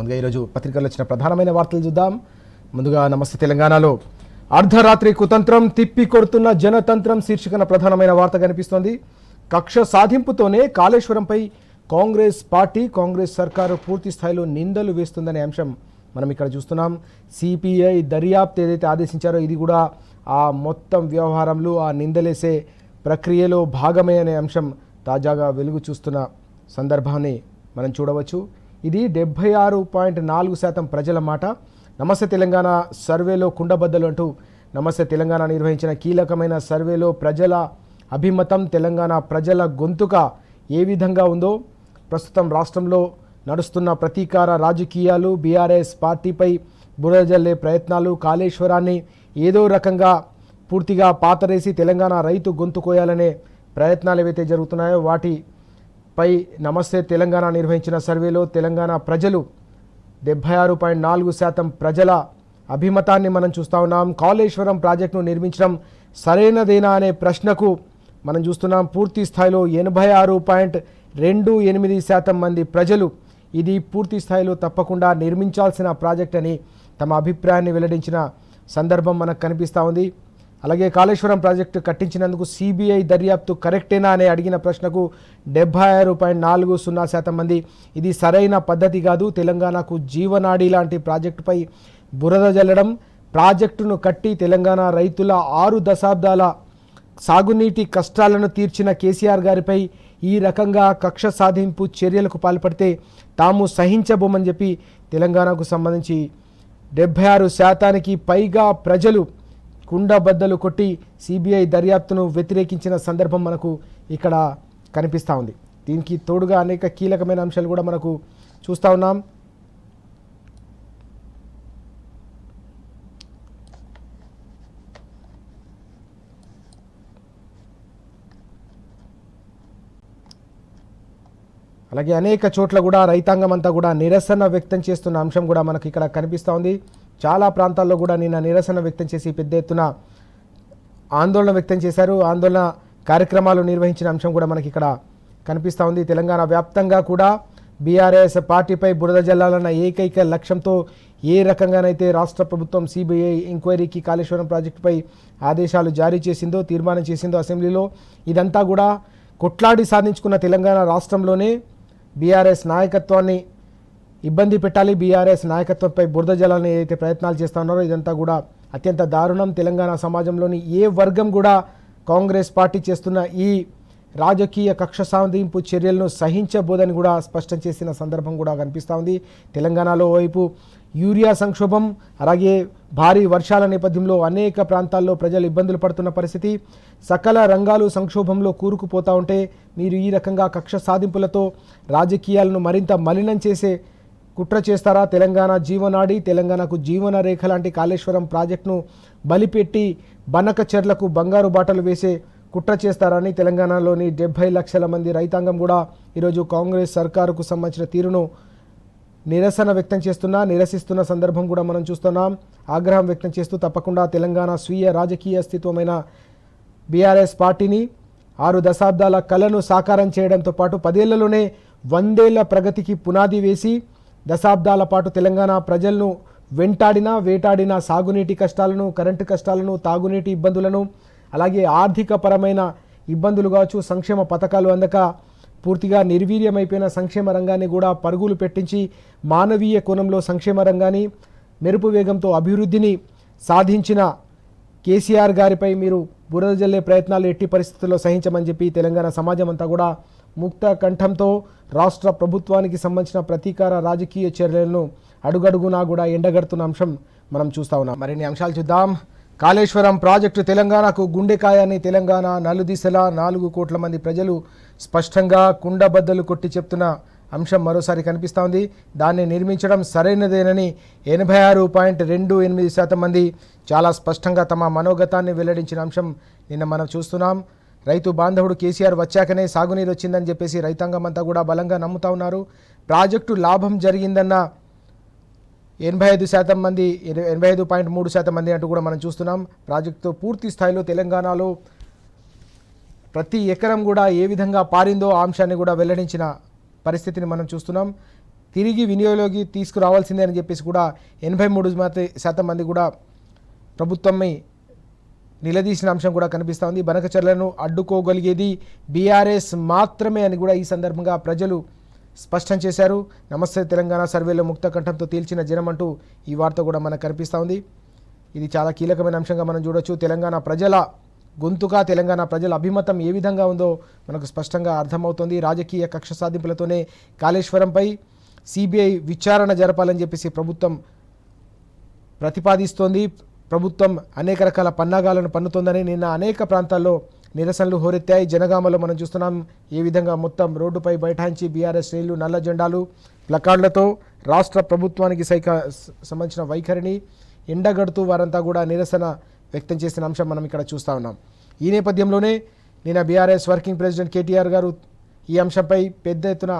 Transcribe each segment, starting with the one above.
ముందుగా ఈరోజు పత్రికల్లో వచ్చిన ప్రధానమైన వార్తలు చూద్దాం. ముందుగా నమస్తే తెలంగాణలో అర్ధరాత్రి కుతంత్రం తిప్పి కొడుతున్న జనతంత్రం శీర్షికన ప్రధానమైన వార్త కనిపిస్తోంది. కక్ష సాధింపుతోనే కాళేశ్వరంపై కాంగ్రెస్ పార్టీ కాంగ్రెస్ సర్కారు పూర్తి స్థాయిలో నిందలు వేస్తుందనే అంశం మనం ఇక్కడ చూస్తున్నాం. సిపిఐ దర్యాప్తు ఏదైతే ఆదేశించారో ఇది కూడా ఆ మొత్తం వ్యవహారంలో ఆ నిందలేసే ప్రక్రియలో భాగమే అనే అంశం తాజాగా వెలుగు చూస్తున్న సందర్భాన్ని మనం చూడవచ్చు. ఇది 76.4% ప్రజల మాట. నమస్తే తెలంగాణ సర్వేలో కుండబద్దలు అంటూ నమస్తే తెలంగాణ నిర్వహించిన కీలకమైన సర్వేలో ప్రజల అభిమతం, తెలంగాణ ప్రజల గొంతుక ఏ విధంగా ఉందో, ప్రస్తుతం రాష్ట్రంలో నడుస్తున్న ప్రతీకార రాజకీయాలు, బీఆర్ఎస్ పార్టీపై బురద జల్లే ప్రయత్నాలు, కాళేశ్వరాన్ని ఏదో రకంగా పూర్తిగా పాతరేసి తెలంగాణ రైతు గొంతు కోయాలనే ప్రయత్నాలు ఏవైతే జరుగుతున్నాయో వాటిపై నమస్తే తెలంగాణ నిర్వహించిన సర్వేలో తెలంగాణ ప్రజలు 76.4% ప్రజల అభిమతాన్ని మనం చూస్తూ ఉన్నాం. కాళేశ్వరం ప్రాజెక్టును నిర్మించడం సరైనదేనా అనే ప్రశ్నకు మనం చూస్తున్నాం. పూర్తి స్థాయిలో 86.28% మంది ప్రజలు ఇది పూర్తి స్థాయిలో తప్పకుండా నిర్మించాల్సిన ప్రాజెక్ట్ అని తమ అభిప్రాయాన్ని వెల్లడించిన సందర్భం మనకు కనిపిస్తూ ఉంది. అలాగే కాళేశ్వరం ప్రాజెక్టు కట్టించినందుకు సిబిఐ దర్యాప్తు కరెక్టేనా అనే అడిగిన ప్రశ్నకు 76.40% మంది ఇది సరైన పద్ధతి కాదు, తెలంగాణకు జీవనాడి లాంటి ప్రాజెక్టుపై బురద జల్లడం, ప్రాజెక్టును కట్టి తెలంగాణ రైతుల 6 దశాబ్దాల సాగునీటి కష్టాలను తీర్చిన కేసీఆర్ గారిపై ఈ రకంగా కక్ష సాధింపు చర్యలకు పాల్పడితే తాము సహించబోమని చెప్పి తెలంగాణకు సంబంధించి 76% పైగా ప్రజలు కుండబద్దలు కొట్టి సిబిఐ దర్యాప్తును వ్యతిరేకించిన సందర్భం మనకు ఇక్కడ కనిపిస్తూ ఉంది. దీనికి తోడుగా అనేక కీలకమైన అంశాలు కూడా మనకు చూస్తూ ఉన్నాం. అలాగే అనేక చోట్ల కూడా రైతాంగం అంతా కూడా నిరసన వ్యక్తం చేస్తున్న అంశం కూడా మనకు ఇక్కడ కనిపిస్తూ ఉంది. చాలా ప్రాంతాల్లో కూడా నిన్న నిరసన వ్యక్తం చేసి పెద్ద ఎత్తున ఆందోళన వ్యక్తం చేశారు. ఆందోళన కార్యక్రమాలు నిర్వహించిన అంశం కూడా మనకి ఇక్కడ కనిపిస్తూ ఉంది. తెలంగాణ వ్యాప్తంగా కూడా బీఆర్ఎస్ పార్టీపై బురద జల్లాలన్న ఏకైక లక్ష్యంతో ఏ రకంగానైతే రాష్ట్ర ప్రభుత్వం సిబిఐ ఎంక్వైరీకి కాళేశ్వరం ప్రాజెక్టుపై ఆదేశాలు జారీ చేసిందో, తీర్మానం చేసిందో అసెంబ్లీలో, ఇదంతా కూడా కొట్లాడి సాధించుకున్న తెలంగాణ రాష్ట్రంలోనే బీఆర్ఎస్ నాయకత్వాన్ని ఇబ్బంది పెట్టాలి, బీఆర్ఎస్ నాయకత్వంపై బురద జలాలని ఏదైతే ప్రయత్నాలు చేస్తూ ఉన్నారో ఇదంతా కూడా అత్యంత దారుణం. తెలంగాణ సమాజంలోని ఏ వర్గం కూడా కాంగ్రెస్ పార్టీ చేస్తున్న ఈ రాజకీయ కక్ష సాధింపు చర్యలను సహించబోదని కూడా స్పష్టం చేసిన సందర్భం కూడా కనిపిస్తూ ఉంది. తెలంగాణలో వైపు యూరియా సంక్షోభం, అలాగే భారీ వర్షాల నేపథ్యంలో అనేక ప్రాంతాల్లో ప్రజలు ఇబ్బందులు పడుతున్న పరిస్థితి, సకల రంగాలు సంక్షోభంలో కూరుకుపోతూ ఉంటే మీరు ఈ రకంగా కక్ష సాధింపులతో రాజకీయాలను మరింత మలినం చేసే కుట్ర చేస్తారా? తెలంగాణ జీవనాడి, తెలంగాణకు జీవన రేఖ లాంటి కాళేశ్వరం ప్రాజెక్టును బలిపెట్టి బనకచెర్లకు బంగారు బాటలు వేసే కుట్ర చేస్తారని తెలంగాణలోని 70 లక్షల మంది రైతాంగం కూడా ఈరోజు కాంగ్రెస్ సర్కారుకు సంబంధించిన తీరును నిరసిస్తున్న సందర్భం కూడా మనం చూస్తున్నాం. ఆగ్రహం వ్యక్తం చేస్తూ తప్పకుండా తెలంగాణ స్వీయ రాజకీయ అస్తిత్వమైన బీఆర్ఎస్ పార్టీని 6 దశాబ్దాల కలను సాకారం చేయడంతో పాటు 10 ఏళ్లలోనే 100 ఏళ్ల ప్రగతికి పునాది వేసి దశాబ్దాల పాటు తెలంగాణ ప్రజలను వేటాడిన సాగునీటి కష్టాలను, కరెంటు కష్టాలను, తాగునీటి ఇబ్బందులను, అలాగే ఆర్థిక పరమైన ఇబ్బందులు కావచ్చు, సంక్షేమ పథకాలు అందక పూర్తిగా నిర్వీర్యమైపోయిన సంక్షేమ రంగాన్ని కూడా పరుగులు పెట్టించి మానవీయ కోణంలో సంక్షేమ రంగాన్ని మెరుపు వేగంతో అభివృద్ధిని సాధించిన కేసీఆర్ గారిపై మీరు బురద జల్లే ప్రయత్నాలు ఎట్టి పరిస్థితుల్లో సహించమని చెప్పి తెలంగాణ సమాజం అంతా కూడా ముక్త కంఠంతో రాష్ట్ర ప్రభుత్వానికి సంబంధించిన ప్రతీకార రాజకీయ చర్యలను అడుగడుగునా కూడా ఎండగడుతున్న అంశం మనం చూస్తూ ఉన్నాం. మరిన్ని అంశాలు చూద్దాం. కాళేశ్వరం ప్రాజెక్టు తెలంగాణకు గుండెకాయని తెలంగాణ నలుదిశలా 4 కోట్ల మంది ప్రజలు స్పష్టంగా కుండబద్దలు కొట్టి చెప్తున్న అంశం మరోసారి కనిపిస్తూ ఉంది. దాన్ని నిర్మించడం సరైనదేనని 86.28% మంది చాలా స్పష్టంగా తమ మనోగతాన్ని వెల్లడించిన అంశం నిన్న మనం చూస్తున్నాం. రైతు బాంధవుడు కేసీఆర్ వచ్చాకనే సాగునీరు వచ్చిందని చెప్పేసి రైతాంగం అంతా కూడా బలంగా నమ్ముతా ఉన్నారు. ప్రాజెక్టు లాభం జరిగిందన్న 85% మంది 85.3% మంది అంటూ కూడా మనం చూస్తున్నాం. ప్రాజెక్టుతో పూర్తి స్థాయిలో తెలంగాణలో ప్రతి ఎకరం కూడా ఏ విధంగా పారిందో ఆ అంశాన్ని కూడా వెల్లడించిన పరిస్థితిని మనం చూస్తున్నాం. తిరిగి వినియోగంలోకి తీసుకురావాల్సిందే అని చెప్పేసి కూడా 83% మంది కూడా ప్రభుత్వంని నిలదీసిన అంశం కూడా కనిపిస్తూ ఉంది. బనకచర్లను అడ్డుకోగలిగేది బీఆర్ఎస్ మాత్రమే అని కూడా ఈ సందర్భంగా ప్రజలు స్పష్టం చేశారు. నమస్తే తెలంగాణ సర్వేలో ముక్త కంఠంతో తేల్చిన జనం అంటూ ఈ వార్త కూడా మనకు కనిపిస్తూ ఉంది. ఇది చాలా కీలకమైన అంశంగా మనం చూడొచ్చు. తెలంగాణ ప్రజల గొంతుగా తెలంగాణ ప్రజల అభిమతం ఏ విధంగా ఉందో మనకు స్పష్టంగా అర్థమవుతుంది. రాజకీయ కక్ష సాధింపులతోనే కాళేశ్వరంపై సిబిఐ విచారణ జరపాలని చెప్పేసి ప్రభుత్వం ప్రతిపాదిస్తోంది. ప్రభుత్వం అనేక రకాల పన్నాగాలను పన్నుతోందని నిన్న అనేక ప్రాంతాల్లో నిరసనలు హోరెత్తాయి. జనగామలో మనం చూస్తున్నాం ఏ విధంగా మొత్తం రోడ్డుపై బైఠాయించి బీఆర్ఎస్ శ్రేణులు నల్ల జెండాలు ప్లకార్డులతో రాష్ట్ర ప్రభుత్వానికి సంబంధించిన వైఖరిని ఎండగడుతూ వారంతా కూడా నిరసన వ్యక్తం చేసిన అంశం మనం ఇక్కడ చూస్తూ ఉన్నాం. ఈ నేపథ్యంలోనే నిన్న బీఆర్ఎస్ వర్కింగ్ ప్రెసిడెంట్ కేటీఆర్ గారు ఈ అంశంపై పెద్ద ఎత్తున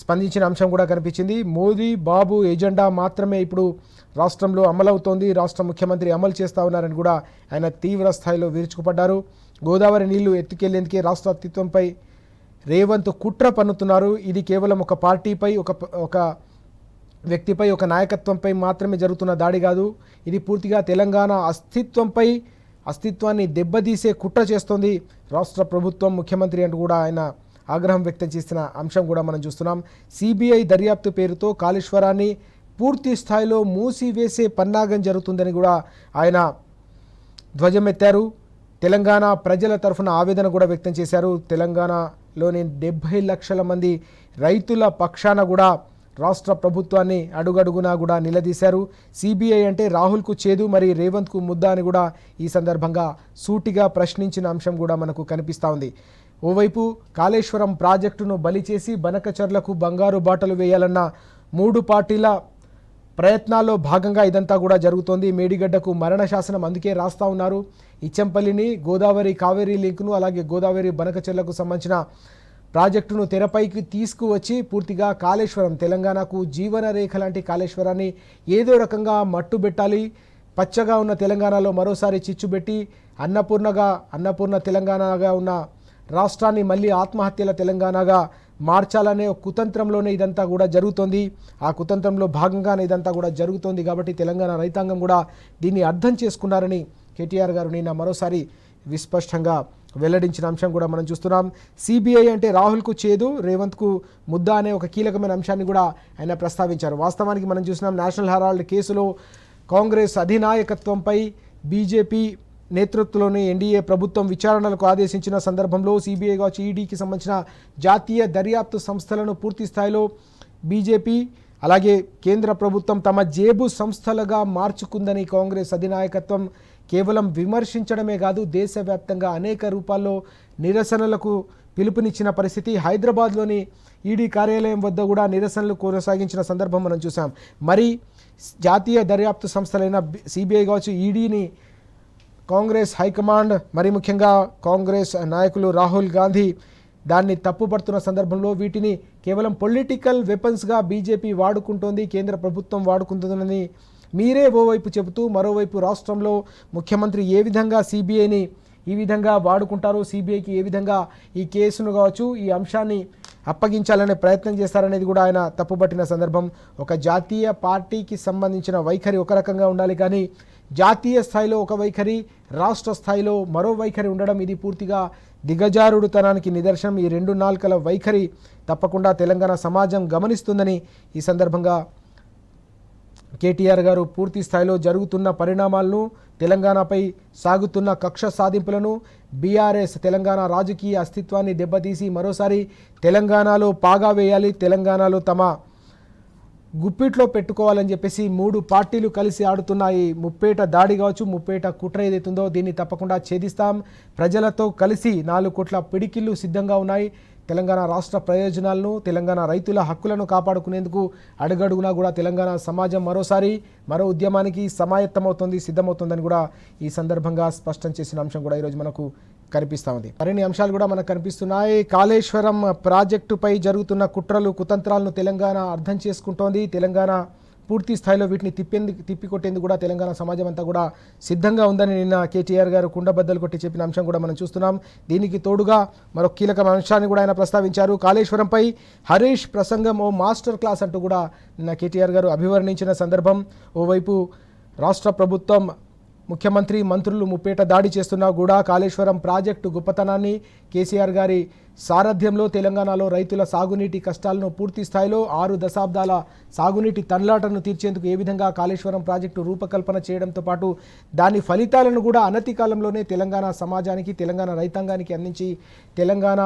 స్పందించిన అంశం కూడా కనిపించింది. మోదీ బాబు ఎజెండా మాత్రమే ఇప్పుడు రాష్ట్రంలో అమలవుతోంది, రాష్ట్ర ముఖ్యమంత్రి అమలు చేస్తూ ఉన్నారని కూడా ఆయన తీవ్ర స్థాయిలో విరుచుకుపడ్డారు. గోదావరి నీళ్లు ఎత్తుకెళ్లేందుకే రాష్ట్ర అస్తిత్వంపై రేవంత్ కుట్ర పన్నుతున్నారు. ఇది కేవలం ఒక పార్టీపై ఒక వ్యక్తిపై ఒక నాయకత్వంపై మాత్రమే జరుగుతున్న దాడి కాదు, ఇది పూర్తిగా తెలంగాణ అస్తిత్వాన్ని దెబ్బతీసే కుట్ర చేస్తోంది రాష్ట్ర ప్రభుత్వం, ముఖ్యమంత్రి అంటూ కూడా ఆయన ఆగ్రహం వ్యక్తం చేసిన అంశం కూడా మనం చూస్తున్నాం. సిబిఐ దర్యాప్తు పేరుతో కాళేశ్వరాన్ని పూర్తి స్థాయిలో మూసివేసే పన్నాగం జరుగుతుందని కూడా ఆయన ధ్వజమెత్తారు. తెలంగాణ ప్రజల తరఫున ఆవేదన కూడా వ్యక్తం చేశారు. తెలంగాణలోని 70 లక్షల మంది రైతుల పక్షాన కూడా రాష్ట్ర ప్రభుత్వాన్ని అడుగడుగునా కూడా నిలదీశారు. సిబిఐ అంటే రాహుల్కు చేదు, మరి రేవంత్కు ముద్ద అని కూడా ఈ సందర్భంగా సూటిగా ప్రశ్నించిన అంశం కూడా మనకు కనిపిస్తూ ఉంది. ఓవైపు కాళేశ్వరం ప్రాజెక్టును బలి చేసి బనకచర్లకు బంగారు బాటలు వేయాలన్న 3 పార్టీల ప్రయత్నాల్లో భాగంగా ఇదంతా కూడా జరుగుతోంది. మేడిగడ్డకు మరణ శాసనం అందుకే రాస్తూ ఉన్నారు. ఇచ్చంపల్లిని గోదావరి కావేరీ లింక్ను అలాగే గోదావరి బనకచెర్లకు సంబంధించిన ప్రాజెక్టును తెరపైకి తీసుకువచ్చి పూర్తిగా కాళేశ్వరం తెలంగాణకు జీవన రేఖ లాంటి కాళేశ్వరాన్ని ఏదో రకంగా మట్టుబెట్టాలి. పచ్చగా ఉన్న తెలంగాణలో మరోసారి చిచ్చుబెట్టి అన్నపూర్ణ తెలంగాణగా ఉన్న రాష్ట్రాన్ని మళ్ళీ ఆత్మహత్యల తెలంగాణగా మార్చాలనే కుతంత్రంలోనే ఇదంతా కూడా జరుగుతోంది. ఆ కుతంత్రంలో భాగంగానే ఇదంతా కూడా జరుగుతోంది. కాబట్టి తెలంగాణ రైతాంగం కూడా దీన్ని అర్థం చేసుకున్నారని కేటీఆర్ గారు నిన్న మరోసారి విస్పష్టంగా వెల్లడించిన అంశం కూడా మనం చూస్తున్నాం. సిబిఐ అంటే రాహుల్కు చేదు, రేవంత్కు ముద్ద అనే ఒక కీలకమైన అంశాన్ని కూడా ఆయన ప్రస్తావించారు. వాస్తవానికి మనం చూసినాం నేషనల్ హెరాల్డ్ కేసులో కాంగ్రెస్ అధినాయకత్వంపై బీజేపీ నేతృత్వంలోని ఎన్డీఏ ప్రభుత్వం విచారణలకు ఆదేశించిన సందర్భంలో సిబిఐ కావచ్చు ఈడీకి సంబంధించిన జాతీయ దర్యాప్తు సంస్థలను పూర్తి స్థాయిలో బీజేపీ అలాగే కేంద్ర ప్రభుత్వం తమ జేబు సంస్థలుగా మార్చుకుందని కాంగ్రెస్ అధినాయకత్వం కేవలం విమర్శించడమే కాదు, దేశవ్యాప్తంగా అనేక రూపాల్లో నిరసనలకు పిలుపునిచ్చిన పరిస్థితి. హైదరాబాద్లోని ఈడీ కార్యాలయం వద్ద కూడా నిరసనలు కొనసాగించిన సందర్భం మనం చూసాం. మరి జాతీయ దర్యాప్తు సంస్థలైన సిబిఐ కావచ్చు ఈడీని కాంగ్రెస్ హైకమాండ్ మరి ముఖ్యంగా కాంగ్రెస్ నాయకులు రాహుల్ గాంధీ దాన్ని తప్పుపడుతున్న సందర్భంలో వీటిని కేవలం పొలిటికల్ వెపన్స్గా బీజేపీ వాడుకుంటోంది, కేంద్ర ప్రభుత్వం వాడుకుంటుందని మీరే ఓవైపు చెబుతూ మరోవైపు రాష్ట్రంలో ముఖ్యమంత్రి ఏ విధంగా సిబిఐని ఈ విధంగా వాడుకుంటారో, సిబిఐకి ఏ విధంగా ఈ కేసును కావచ్చు ఈ అంశాన్ని అప్పగించాలనే ప్రయత్నం చేస్తారనేది కూడా ఆయన తప్పుపట్టిన సందర్భం. ఒక జాతీయ పార్టీకి సంబంధించిన వైఖరి ఒక రకంగా ఉండాలి, కానీ జాతీయ స్థాయిలో ఒక వైఖరి, రాష్ట్ర స్థాయిలో మరో వైఖరి ఉండడం ఇది పూర్తిగా దిగజారుడుతనానికి నిదర్శనం. ఈ 2 నాల్కల వైఖరి తప్పకుండా తెలంగాణ సమాజం గమనిస్తుందని ఈ సందర్భంగా కేటీఆర్ గారు పూర్తి స్థాయిలో జరుగుతున్న పరిణామాలను, తెలంగాణపై సాగుతున్న కక్ష సాధింపులను, బీఆర్ఎస్ తెలంగాణ రాజకీయ అస్తిత్వాన్ని దెబ్బతీసి మరోసారి తెలంగాణలో పాగా వేయాలి, తెలంగాణలో తమ గుప్పిట్లో పెట్టుకోవాలని చెప్పేసి 3 పార్టీలు కలిసి ఆడుతున్న ఈ ముప్పేట దాడి కావచ్చు, ముప్పేట కుట్ర ఏదైతుందో దీన్ని తప్పకుండా ఛేదిస్తాం. ప్రజలతో కలిసి 4 కోట్ల పిడికిళ్ళు సిద్ధంగా ఉన్నాయి. తెలంగాణ రాష్ట్ర ప్రయోజనాలను, తెలంగాణ రైతుల హక్కులను కాపాడుకునేందుకు అడుగడుగునా కూడా తెలంగాణ సమాజం మరో ఉద్యమానికి సమాయత్తమవుతుంది, సిద్ధమవుతుందని కూడా ఈ సందర్భంగా స్పష్టం చేసిన అంశం కూడా ఈరోజు మనకు కనిపిస్తూ ఉంది. మరిన్ని అంశాలు కూడా మనకు కనిపిస్తున్నాయి. కాళేశ్వరం ప్రాజెక్టుపై జరుగుతున్న కుట్రలు, కుతంత్రాలను తెలంగాణ అర్థం చేసుకుంటోంది. తెలంగాణ పూర్తి స్థాయిలో వీటిని తిప్పికొట్టేందుకు కూడా తెలంగాణ సమాజం అంతా కూడా సిద్ధంగా ఉందని నిన్న కేటీఆర్ గారు కుండబద్దలు కొట్టి చెప్పిన అంశం కూడా మనం చూస్తున్నాం. దీనికి తోడుగా మరొక కీలక అంశాన్ని కూడా ఆయన ప్రస్తావించారు. కాళేశ్వరంపై హరీష్ ప్రసంగం ఓ మాస్టర్ క్లాస్ అంటూ కూడా నిన్న కేటీఆర్ గారు అభివర్ణించిన సందర్భం. ఓవైపు రాష్ట్ర ప్రభుత్వం ముఖ్యమంత్రి మంత్రులు ముప్పేట దాడి చేస్తున్నా కూడా కాళేశ్వరం ప్రాజెక్టు గొప్పతనాన్ని, కేసీఆర్ గారి సారథ్యంలో తెలంగాణలో రైతుల సాగునీటి కష్టాలను పూర్తి స్థాయిలో 6 దశాబ్దాల సాగునీటి తన్లాటను తీర్చేందుకు ఏ విధంగా కాళేశ్వరం ప్రాజెక్టు రూపకల్పన చేయడంతో పాటు దాని ఫలితాలను కూడా అనతి కాలంలోనే తెలంగాణ సమాజానికి, తెలంగాణ రైతాంగానికి అందించి తెలంగాణ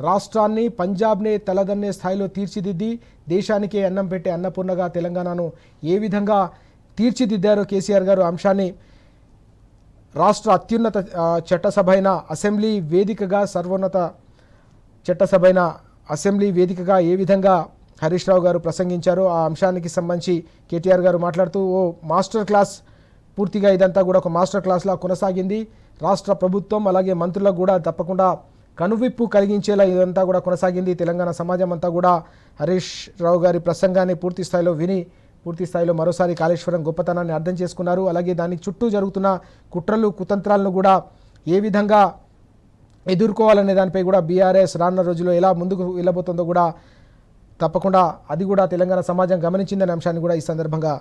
రాష్ట్రాన్ని పంజాబ్నే తలదన్నే స్థాయిలో తీర్చిదిద్ది దేశానికే అన్నం పెట్టే అన్నపూర్ణగా తెలంగాణను ఏ విధంగా తీర్చిదిద్దారో కేసీఆర్ గారు అంశాన్ని రాష్ట్ర అత్యున్నత చట్టసభ అయిన అసెంబ్లీ వేదికగా, సర్వోన్నత చట్టసభ అయిన అసెంబ్లీ వేదికగా ఏ విధంగా హరీష్ రావు గారు ప్రసంగించారో ఆ అంశానికి సంబంధించి కేటీఆర్ గారు మాట్లాడుతూ ఓ మాస్టర్ క్లాస్, పూర్తిగా ఇదంతా కూడా ఒక మాస్టర్ క్లాస్లా కొనసాగింది. రాష్ట్ర ప్రభుత్వం అలాగే మంత్రులకు కూడా తప్పకుండా కనువిప్పు కలిగించేలా ఇదంతా కూడా కొనసాగింది. తెలంగాణ సమాజం అంతా కూడా హరీష్ రావు గారి ప్రసంగాన్ని పూర్తి స్థాయిలో విని పూర్తి స్థాయిలో మరోసారి కాళేశ్వరం గొప్పతనాన్ని అర్థం చేసుకున్నారు. అలాగే దాని చుట్టూ జరుగుతున్న కుట్రలు కుతంత్రాలను కూడా ఏ విధంగా ఎదుర్కోవాలనే దానిపై కూడా బీఆర్ఎస్ రానున్న రోజుల్లో ఎలా ముందుకు వెళ్ళబోతుందో కూడా తప్పకుండా అది కూడా తెలంగాణ సమాజం గమనించిందనే అంశాన్ని కూడా ఈ సందర్భంగా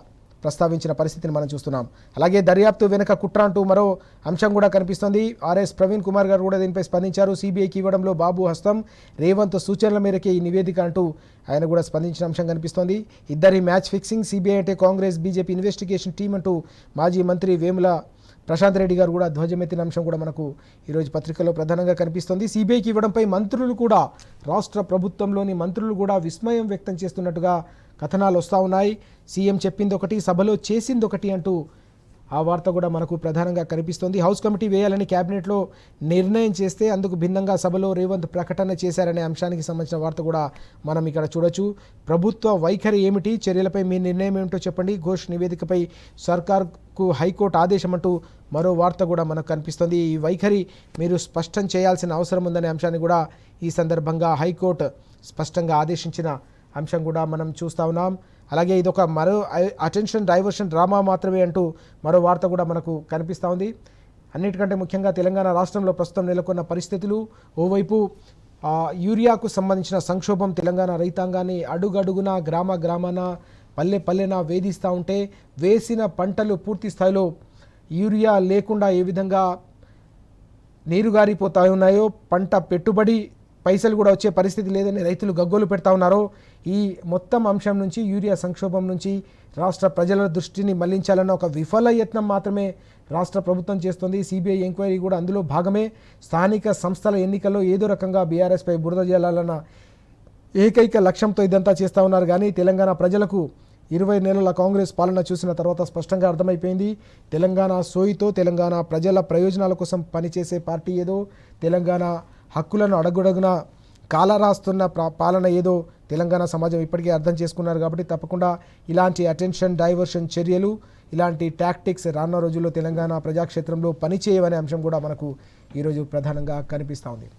ప్రస్తావించిన పరిస్థితిని మనం చూస్తున్నాం. అలాగే దర్యాప్తు వెనుక కుట్ర అంటూ మరో అంశం కూడా కనిపిస్తోంది. ఆర్ఎస్ ప్రవీణ్ కుమార్ గారు కూడా దీనిపై స్పందించారు. సిబిఐకి ఇవ్వడంలో బాబు హస్తం, రేవంత్ సూచనల మేరకే ఈ నివేదిక అంటూ ఆయన కూడా స్పందించిన అంశం కనిపిస్తోంది. ఇద్దరి మ్యాచ్ ఫిక్సింగ్, సిబిఐ అంటే కాంగ్రెస్ బీజేపీ ఇన్వెస్టిగేషన్ టీం అంటూ మాజీ మంత్రి వేముల ప్రశాంత్ రెడ్డి గారు కూడా ధ్వజమెత్తిన అంశం కూడా మనకు ఈరోజు పత్రికలో ప్రధానంగా కనిపిస్తుంది. సిబిఐకి ఇవ్వడంపై మంత్రులు కూడా, రాష్ట్ర ప్రభుత్వంలోని మంత్రులు కూడా విస్మయం వ్యక్తం చేస్తున్నట్టుగా కథనాలు వస్తూ ఉన్నాయి. సీఎం చెప్పింది ఒకటి, సభలో చేసింది ఒకటి అంటూ ఆ వార్త కూడా మనకు ప్రధానంగా కనిపిస్తోంది. హౌస్ కమిటీ వేయాలని కేబినెట్లో నిర్ణయం చేస్తే అందుకు భిన్నంగా సభలో రేవంత్ ప్రకటన చేశారనే అంశానికి సంబంధించిన వార్త కూడా మనం ఇక్కడ చూడొచ్చు. ప్రభుత్వ వైఖరి ఏమిటి, చర్యలపై మీ నిర్ణయం ఏమిటో చెప్పండి, ఘోష్ నివేదికపై సర్కార్కు హైకోర్టు ఆదేశం అంటూ మరో వార్త కూడా మనకు కనిపిస్తుంది. ఈ వైఖరి మీరు స్పష్టం చేయాల్సిన అవసరం ఉందనే అంశాన్ని కూడా ఈ సందర్భంగా హైకోర్టు స్పష్టంగా ఆదేశించిన అంశం కూడా మనం చూస్తూ ఉన్నాం. అలాగే ఇదొక మరో అటెన్షన్ డైవర్షన్ డ్రామా మాత్రమే అంటూ మరో వార్త కూడా మనకు కనిపిస్తూ ఉంది. అన్నిటికంటే ముఖ్యంగా తెలంగాణ రాష్ట్రంలో ప్రస్తుతం నెలకొన్న పరిస్థితులు, ఓవైపు యూరియాకు సంబంధించిన సంక్షోభం తెలంగాణ రైతాంగాన్ని అడుగడుగున, గ్రామ గ్రామాన, పల్లె పల్లెన వేధిస్తూ ఉంటే వేసిన పంటలు పూర్తి స్థాయిలో యూరియా లేకుండా ఏ విధంగా నీరుగారిపోతా ఉన్నాయో, పంట పెట్టుబడి పైసలు కూడా వచ్చే పరిస్థితి లేదని రైతులు గగ్గోలు పెడతా ఉన్నారో, ఈ మొత్తం అంశం నుంచి, యూరియా సంక్షోభం నుంచి రాష్ట్ర ప్రజల దృష్టిని మళ్లించాలన్న ఒక విఫల యత్నం మాత్రమే రాష్ట్ర ప్రభుత్వం చేస్తుంది. సిబిఐ ఎంక్వైరీ కూడా అందులో భాగమే. స్థానిక సంస్థల ఎన్నికల్లో ఏదో రకంగా బీఆర్ఎస్పై బురద జల్లాలన్న ఏకైక లక్ష్యంతో ఇదంతా చేస్తూ ఉన్నారు. కానీ తెలంగాణ ప్రజలకు 20 నెలల కాంగ్రెస్ పాలన చూసిన తర్వాత స్పష్టంగా అర్థమైపోయింది. తెలంగాణ సోయితో తెలంగాణ ప్రజల ప్రయోజనాల కోసం పనిచేసే పార్టీ ఏదో, తెలంగాణ హక్కులను అడుగడుగున కాలరాస్తున్న పాలన ఏదో తెలంగాణ సమాజం ఇప్పటికే అర్థం చేసుకున్నారు. కాబట్టి తప్పకుండా ఇలాంటి అటెన్షన్ డైవర్షన్ చర్యలు, ఇలాంటి టాక్టిక్స్ రానున్న రోజుల్లో తెలంగాణ ప్రజాక్షేత్రంలో పనిచేయవనే అంశం కూడా మనకు ఈరోజు ప్రధానంగా కనిపిస్తూ ఉంది.